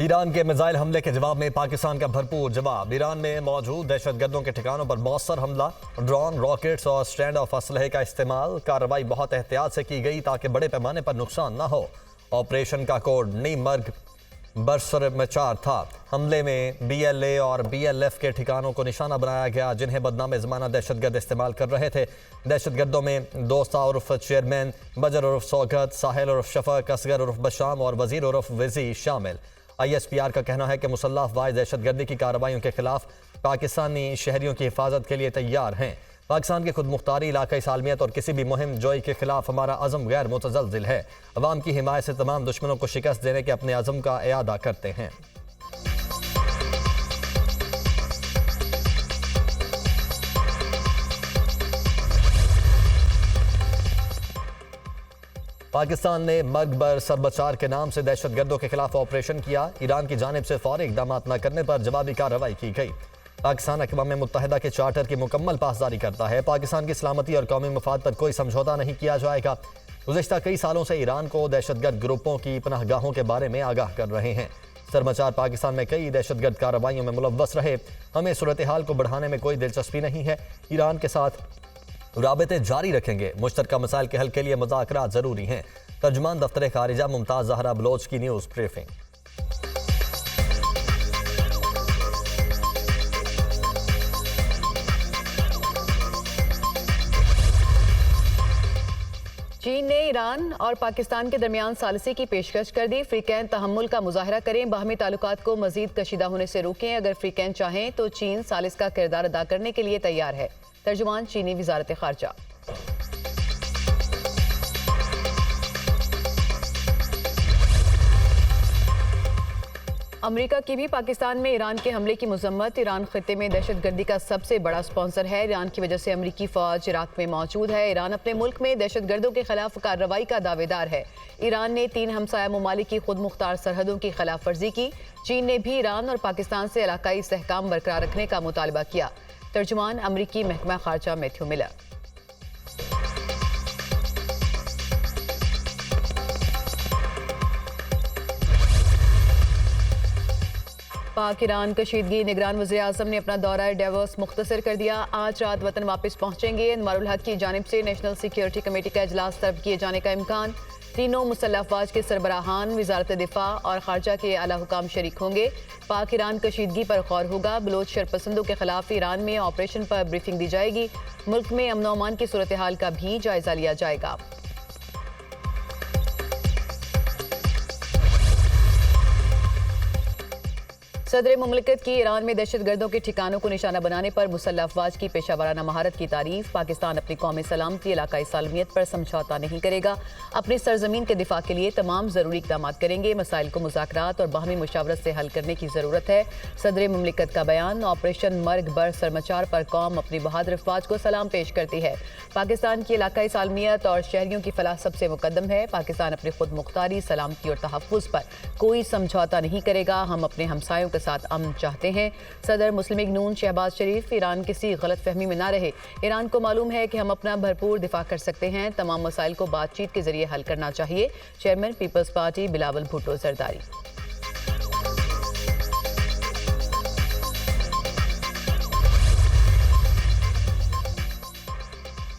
Iran के missile हमले के जवाब में पाकिस्तान का भरपूर जवाब। ईरान में मौजूद दहशतगर्दों के ठिकानों पर मौसर हमला, ड्रोन, रॉकेट्स और स्टैंड ऑफ असलहे का इस्तेमाल। कार्रवाई बहुत एहतियात से की गई ताकि बड़े पैमाने पर नुकसान न हो। ऑपरेशन का कोड नीमर्ग बरसरमचार था। हमले में BLA और BLF के ठिकानों को निशाना बनाया गया, जिन्हें बदनाम ज़माना दहशतगर्द इस्तेमाल कर रहे थे। दहशतगर्दों में दोस्ता उर्फ चेयरमैन, बजर उर्फ सौगत, साहिल उर्फ शफक, असगर उर्फ बशाम और वजीर उर्फ विजी शामिल। ISPR का कहना है कि मुसल्लह अफवाज दहशतगर्दी की कार्रवाइयों के खिलाफ पाकिस्तानी शहरियों की हिफाजत के लिए तैयार हैं। पाकिस्तान की खुद मुख्तारी, इलाकाई सालमियत और किसी भी मुहिम जोई के खिलाफ हमारा अज़म गैर मुतज़लज़िल है। अवाम की हिमायत से तमाम दुश्मनों को शिकस्त देने के अपने अज़म का इयादा करते हैं। पाकिस्तान ने मगबर सरबचार के नाम से दहशतगर्दों के खिलाफ ऑपरेशन किया। ईरान की जानिब से फौरी इकदाम न करने पर जवाबी कार्रवाई की गई। पाकिस्तान अक़वाम मुत्तहिदा के चार्टर की मुकम्मल पासदारी करता है। पाकिस्तान की सलामती और कौमी मफाद पर कोई समझौता नहीं किया जाएगा। गुज़िश्ता कई सालों से ईरान को दहशतगर्द ग्रुपों की पनाहगाहों के बारे में आगाह कर रहे हैं। सरबचार पाकिस्तान में कई दहशतगर्द कार्रवाइयों में मुलव्वस रहे। हमें सूरत हाल को बढ़ाने में कोई दिलचस्पी नहीं है। ईरान के साथ राबते जारी रखेंगे। मुश्तरका मसाइल के हल के लिए मुज़ाकरात ज़रूरी हैं। तर्जुमान दफ्तर खारिजा मुमताज़ ज़हरा बलोच की न्यूज़ ब्रीफिंग। चीन ने ईरान और पाकिस्तान के दरमियान सालिसी की पेशकश कर दी। फ्रीकैन तहम्मुल का मुजाहरा करें, बाहमी ताल्लुकात को मजीद कशीदा होने से रोकें। अगर फ्रीकैन चाहें तो चीन सालिस का किरदार अदा करने के लिए तैयार है। तर्जुमान चीनी वजारत खारजा। अमेरिका की भी पाकिस्तान में ईरान के हमले की मजम्मत। ईरान खित्ते में दहशतगर्दी का सबसे बड़ा स्पॉन्सर है। ईरान की वजह से अमेरिकी फौज इराक में मौजूद है। ईरान अपने मुल्क में दहशतगर्दों के खिलाफ कार्रवाई का दावेदार है। ईरान ने 3 हमसाया ममालिक की खुद मुख्तार सरहदों की खिलाफ वर्जी की। चीन ने भी ईरान और पाकिस्तान से इलाकाई इस्तेहकाम बरकरार रखने का मुतालबा किया। तर्जुमान अमरीकी महकमा खारजा मैथ्यू मिलर। पाक ईरान कशीदगी। निगरान वज़ीर आज़म ने अपना दौरा डेवोस मुख्तसर कर दिया। आज रात वतन वापस पहुंचेंगे। अनवारुल हक की जानिब से नेशनल सिक्योरिटी कमेटी का इजलास तलब किए जाने का इम्कान। तीनों मुसल्लह अफवाज के सरबराहान, वजारत दिफा और खारजा के आला हुकाम शरीक होंगे। पाक ईरान कशीदगी पर गौर होगा। बलोच शरपसंदों के खिलाफ ईरान में ऑपरेशन पर ब्रीफिंग दी जाएगी। मुल्क में अमन अमान की सूरत हाल का भी जायजा लिया जाएगा। सदर मुमलिकत की ईरान में दहशतगर्दों के ठिकानों को निशाना बनाने पर मुसल्लह अफवाज की पेशावराना महारत की तारीफ। पाकिस्तान अपनी कौमी सलामती, इलाकाई सालमियत पर समझौता नहीं करेगा। अपनी सरजमीन के दिफा के लिए तमाम ज़रूरी इक़दाम करेंगे। मसाइल को मुज़ाकरात और बाहमी मुशावरत से हल करने की ज़रूरत है। सदर मुमलिकत का बयान। ऑपरेशन मर्ग बर सरमचार पर कौम अपनी बहादुर अफवाज को सलाम पेश करती है। पाकिस्तान की इलाकाई सालमियत और शहरियों की फलाह सबसे मुकद्दम है। पाकिस्तान अपनी खुद मुख्तारी, सलामती और तहफ़्फ़ुज़ पर कोई समझौता नहीं करेगा। हम अपने हमसायों के साथ अमन चाहते हैं। सदर मुस्लिम लीग नून शहबाज शरीफ। ईरान किसी गलत फहमी में ना रहे। ईरान को मालूम है कि हम अपना भरपूर दिफा कर सकते हैं। तमाम मसाइल को बातचीत के जरिए हल करना चाहिए। Chairman peoples party Bilawal Bhutto Zardari.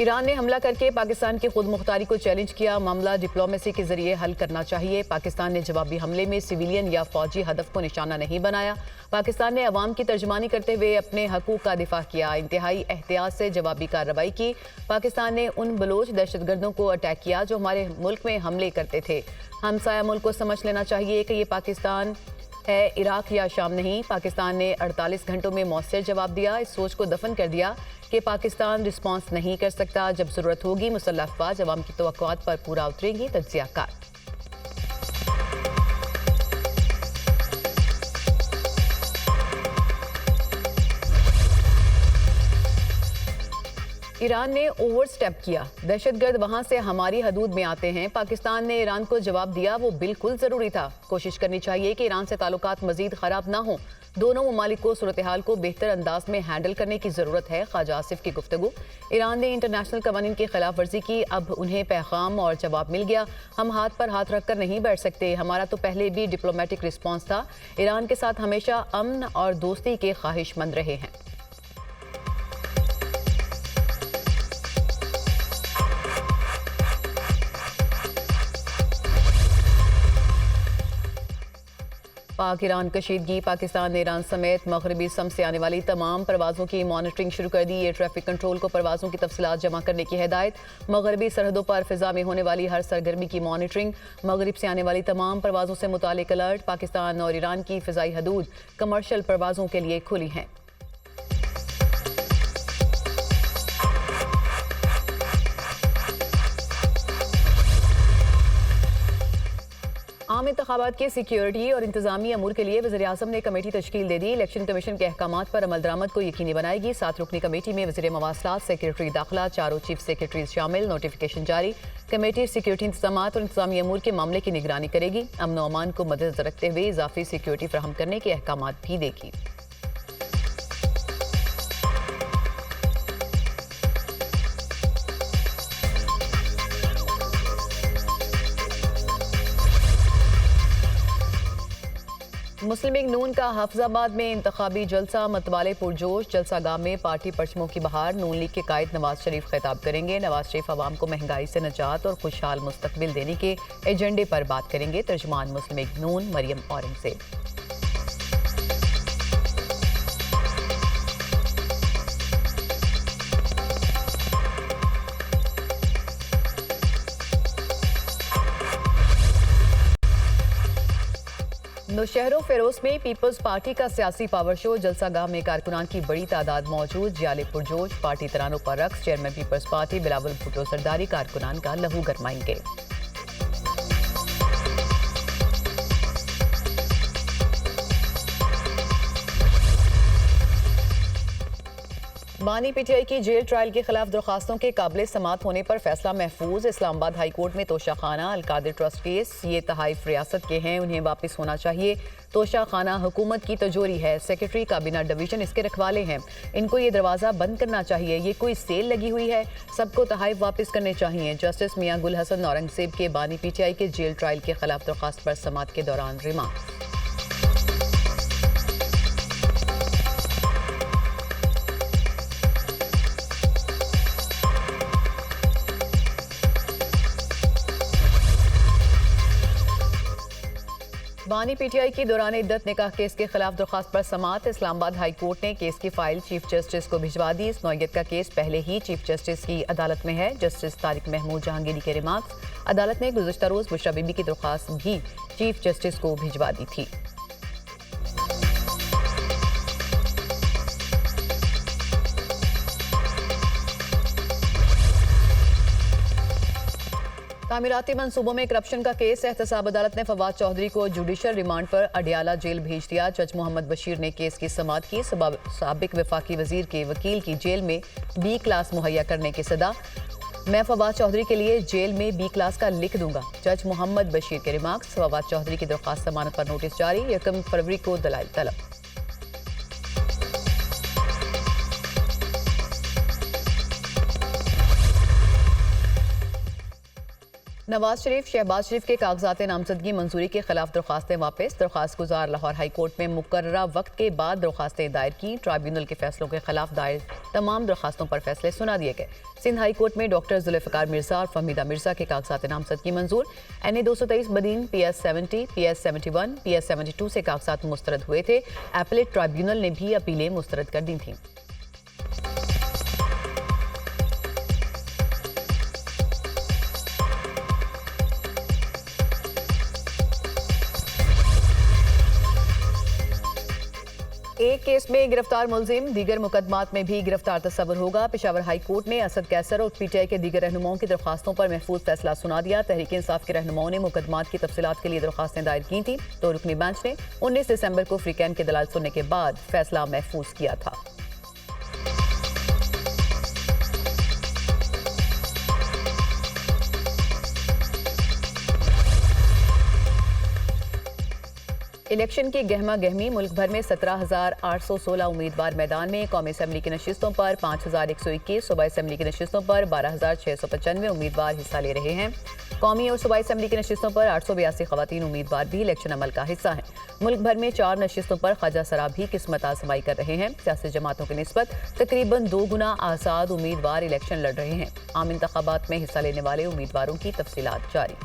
Iran ने हमला करके पाकिस्तान की खुद मुख्तारी को चैलेंज किया। मामला डिप्लोमेसी के जरिए हल करना चाहिए। पाकिस्तान ने जवाबी हमले में सिविलियन या फौजी हदफ को निशाना नहीं बनाया। पाकिस्तान ने अवाम की तर्जमानी करते हुए अपने हकूक का दिफा किया। इंतहाई एहतियात से जवाबी कार्रवाई की। पाकिस्तान ने उन बलोच दहशतगर्दों को अटैक किया जो हमारे मुल्क में हमले करते थे। हमसाया मुल्क को समझ लेना चाहिए कि ये पाकिस्तान है, इराक या शाम नहीं। पाकिस्तान ने 48 घंटों में मौसर जवाब दिया। इस सोच को दफन कर दिया कि पाकिस्तान रिस्पांस नहीं कर सकता। जब ज़रूरत होगी मुसल्लह अफवाज अवाम की तवक्कुआत पर पूरा उतरेंगी। तज्ज़ियाकार। ईरान ने ओवर स्टेप किया, दहशतगर्द वहां से हमारी हदूद में आते हैं। पाकिस्तान ने ईरान को जवाब दिया, वो बिल्कुल जरूरी था। कोशिश करनी चाहिए कि ईरान से ताल्लुकात मजीद खराब ना हो। दोनों ममालिक को सूरत हाल को बेहतर अंदाज में हैंडल करने की जरूरत है। ख्वाजा आसिफ की गुफ्तगू। ईरान ने इंटरनेशनल कवानीन की खिलाफ वर्जी की, अब उन्हें पैगाम और जवाब मिल गया। हम हाथ पर हाथ रखकर नहीं बैठ सकते, हमारा तो पहले भी डिप्लोमेटिक रिस्पॉन्स था। ईरान के साथ हमेशा अमन और दोस्ती के ख्वाहिशमंद रहे हैं। पाक ईरान कशीदगी। पाकिस्तान ने ईरान समेत मगरबी सम से आने वाली तमाम परवाज़ों की मॉनिटरिंग शुरू कर दी। एयर ट्रैफिक कंट्रोल को परवाज़ों की तफसीलात जमा करने की हिदायत। मगरबी सरहदों पर फिजा में होने वाली हर सरगर्मी की मॉनिटरिंग। मगरिब से आने वाली तमाम परवाज़ों से मुतालिक अलर्ट। पाकिस्तान और ईरान की फ़िज़ाई हदूद कमर्शियल परवाज़ों के लिए खुली हैं। आम इंतखाबात के सिक्योरिटी और इंतजामी अमूर के लिए वज़ीर-ए-आज़म ने कमेटी तश्कील दे दी। इलेक्शन कमीशन के अहकामात पर अमल दरामद को यकीनी बनाएगी। 7 रुकनी कमेटी में वज़ीर मवासलात, सेक्रेटरी दाखिला, 4 चीफ सेक्रेटरीज शामिल। नोटिफिकेशन जारी। कमेटी सिक्योरिटी इंतजामात और इंतजामी अमूर के मामले की निगरानी करेगी। अमन व अमान को मद्देनजर रखते हुए इजाफी सिक्योरिटी फराहम करने के अहकामात भी देगी। मुस्लिम लीग नून का हाफिजाबाद में इंतखाबी जलसा मतवाले पुरजोश। जलसा गाह में पार्टी परचमों की बहार। नून लीग के कायद नवाज शरीफ खिताब करेंगे। नवाज शरीफ अवाम को महंगाई से निजात और खुशहाल मुस्तकबिल देने के एजेंडे पर बात करेंगे। तर्जुमान मुस्लिम लीग नून मरियम औरंगजेब। नौशहरों फेरोज में पीपल्स पार्टी का सियासी पावर शो। जलसा गाह में कारकुनान की बड़ी तादाद मौजूद। जियाले पुरजोश। पार्टी तरानों पर रक्स। Chairman peoples party Bilawal Bhutto सरदारी कारकुनान का लहू गरमाएंगे। बानी पीटीआई की जेल ट्रायल के खिलाफ दरखास्तों के काबिल समात होने पर फैसला महफूज। इस्लामाबाद हाई कोर्ट में तोशा खाना अलकादिर ट्रस्ट केस। ये तहाइफ रियासत के हैं, उन्हें वापस होना चाहिए। तोशा खाना हुकूमत की तजोरी है। सेक्रेटरी काबीना डिवीजन इसके रखवाले हैं। इनको ये दरवाज़ा बंद करना चाहिए। ये कोई सेल लगी हुई है, सबको तहाइफ वापस करने चाहिए। जस्टिस मियां गुल हसन औरंगजेब के बानी पीटीआई के जेल ट्रायल के खिलाफ दरखास्त पर समात के दौरान रिमांड। बानी पीटीआई की दौरान इद्दत निकाह केस के खिलाफ दरखास्त पर समात। इस्लामाबाद हाई कोर्ट ने केस की फाइल चीफ जस्टिस को भिजवा दी। इस नौयत का केस पहले ही चीफ जस्टिस की अदालत में है। जस्टिस तारिक महमूद जहांगीरी के रिमार्क्स। अदालत ने गुज़श्ता रोज बुशरा बीबी की दरखास्त भी चीफ जस्टिस को भिजवा दी थी। तामीराती मंसूबों में करप्शन का केस। एहतसाब अदालत ने फवाद चौधरी को जुडिशल रिमांड पर अडियाला जेल भेज दिया। जज मोहम्मद बशीर ने केस की समाअत की। साबिक वफाकी वजीर के वकील की जेल में बी क्लास मुहैया करने की सदा। मैं फवाद चौधरी के लिए जेल में बी क्लास का लिख दूंगा। जज मोहम्मद बशीर के रिमार्क्स। फवाद चौधरी की दरख्वास्त जमानत पर नोटिस जारी। 1 फरवरी को दलाइल तलब। नवाज शरीफ शहबाज शरीफ के कागजात नामजदगी मंजूरी के खिलाफ दरख्वास्तें वापस। दरख्वास्त गुजार लाहौर हाई कोर्ट में मुकर्ररा वक्त के बाद दरख्वास्तें दायर की। ट्राइब्यूनल के फैसलों के खिलाफ दायर तमाम दरख्वास्तों पर फैसले सुना दिए गए। सिंध हाई कोर्ट में डॉक्टर जुल्फ़िकार मिर्जा और फहमीदा मिर्जा के कागजात नामजदगी मंजूर। NA 223 Badin PS 70, PS 71, PS 72 से कागजात मुस्तरद हुए थे। एपलेट ट्राइब्यूनल ने भी अपीलें मुस्तरद कर दी थीं। एक केस में गिरफ्तार मुलजिम दीगर मुकदमात में भी गिरफ्तार तस्वर होगा। पेशावर हाई कोर्ट ने असद कैसर और पीटीआई के दीगर रहनुमाओं की दरख्वास्तों पर महफूज फैसला सुना दिया। तहरीक इंसाफ के रहनुमाओं ने मुकदमात की तफसीलात के लिए दरख्वास्तें दायर की थी, तो रुकनी बेंच ने 19 दिसंबर को फ्रीकैन के दलाल सुनने के बाद फैसला महफूज किया था। इलेक्शन की गहमा गहमी, मुल्क भर में 17,816 उम्मीदवार मैदान में। कौमी असेंबली की नशिस्तों पर 5,121, सूबाई असेंबली की नशिस्तों पर 12,695 उम्मीदवार हिस्सा ले रहे हैं। कौमी और सूबाई असेंबली की नशिस्तों पर 882 खवातीन उम्मीदवार भी इलेक्शन अमल का हिस्सा हैं। मुल्क भर में 4 नशिस्तों पर ख्वाजा सरा भी किस्मत आजमाई कर रहे हैं। सियासी जमातों की निस्बत तकरीबन 2 गुना आज़ाद उम्मीदवार इलेक्शन लड़ रहे हैं। आम इंतखाबात में हिस्सा लेने वाले उम्मीदवारों की तफसीलात जारी।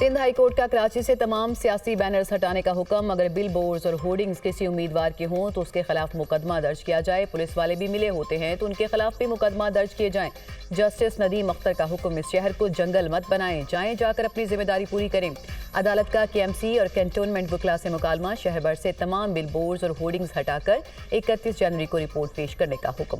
सिंध हाई कोर्ट का कराची से तमाम सियासी बैनर्स हटाने का हुक्म। अगर बिल बोर्ड्स और होर्डिंग्स किसी उम्मीदवार के हों तो उसके खिलाफ मुकदमा दर्ज किया जाए। पुलिस वाले भी मिले होते हैं तो उनके खिलाफ भी मुकदमा दर्ज किए जाएं। जस्टिस नदीम अख्तर का हुक्म, इस शहर को जंगल मत बनाएं, जाएं जाकर अपनी जिम्मेदारी पूरी करें। अदालत का KMC और कैंटोनमेंट वकला से मुकालमा, शहर भर से तमाम बिल बोर्ड्स और होर्डिंग्स हटाकर 31 जनवरी को रिपोर्ट पेश करने का हुक्म।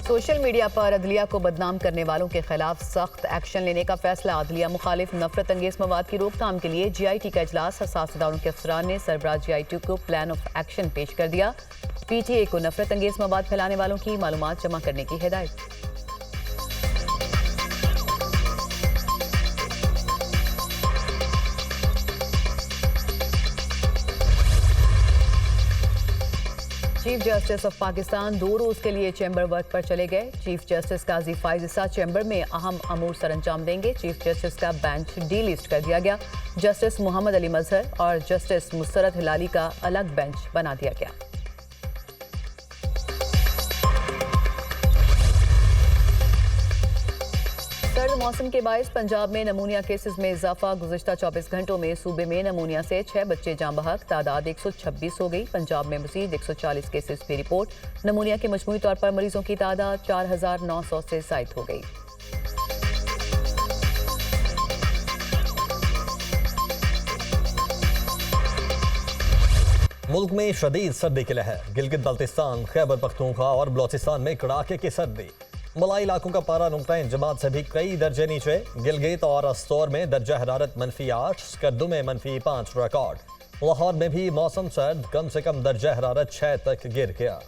सोशल मीडिया पर अदलिया को बदनाम करने वालों के खिलाफ सख्त एक्शन लेने का फैसला। अदलिया मुखालिफ नफरत अंगेज मवाद की रोकथाम के लिए GIT का इजलास, हसास इदारों के अफसरान ने सरबराह GIT को प्लान ऑफ एक्शन पेश कर दिया। PTA को नफरत अंगेज मवाद फैलाने वालों की मालूमात जमा करने की हिदायत। चीफ जस्टिस ऑफ पाकिस्तान 2 रोज के लिए चैम्बर वर्क पर चले गए। चीफ जस्टिस काजी फाइज इसा चैम्बर में अहम अमूर सर अंजाम देंगे। चीफ जस्टिस का बेंच डीलिस्ट कर दिया गया। जस्टिस मोहम्मद अली मजहर और जस्टिस मुसरत हिलाली का अलग बेंच बना दिया गया। सर्द मौसम के बायस पंजाब में नमूनिया केसेस में इजाफा। गुज़िश्ता 24 घंटों में सूबे में नमूनिया से 6 बच्चे जाँ बहक, तादाद 126 हो गई। पंजाब में मज़ीद 140 केसेस की रिपोर्ट। नमूनिया के मजमूई तौर पर मरीजों की तादाद 4,900 से ज़ायद हो गई। मुल्क में शदीद सर्दी की लहर, गिलगित बल्तिस्तान, खैबर पख्तूनख्वा और बलोचिस्तान में कड़ाके की सर्दी। मलाई इलाकों का पारा नुक्ता इंजमात से भी कई दर्जे नीचे। गिलगित और अस्तौर में दर्जा हरारत -8, स्कर्दू में -5 रिकॉर्ड। लाहौर में भी मौसम सर्द, कम से कम दर्जा हरारत 6 तक गिर गया।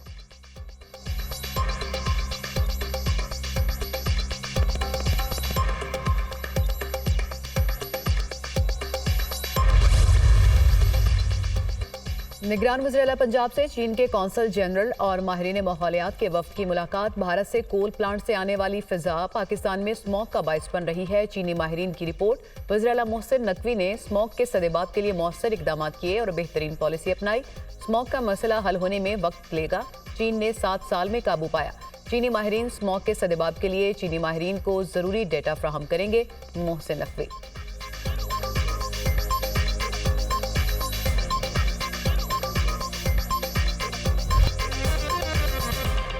निगरान वज़ीर-ए-आला पंजाब से चीन के कौंसल जनरल और माहिरीन माहौलियात के वफ्द की मुलाकात। भारत से कोल प्लांट से आने वाली फिजा पाकिस्तान में स्मॉग का बाइस बन रही है। चीनी माहिरीन की रिपोर्ट। वज़ीर-ए-आला मोहसिन नकवी ने स्मॉग के सदेबात के लिए मौसर इकदाम किए और बेहतरीन पॉलिसी अपनाई। स्मॉग का मसला हल होने में वक्त लेगा, चीन ने 7 साल में काबू पाया। चीनी माहिरीन स्मॉग के सदेबात के लिए चीनी माहिरीन को जरूरी डेटा फ्राहम करेंगे। मोहसिन नकवी।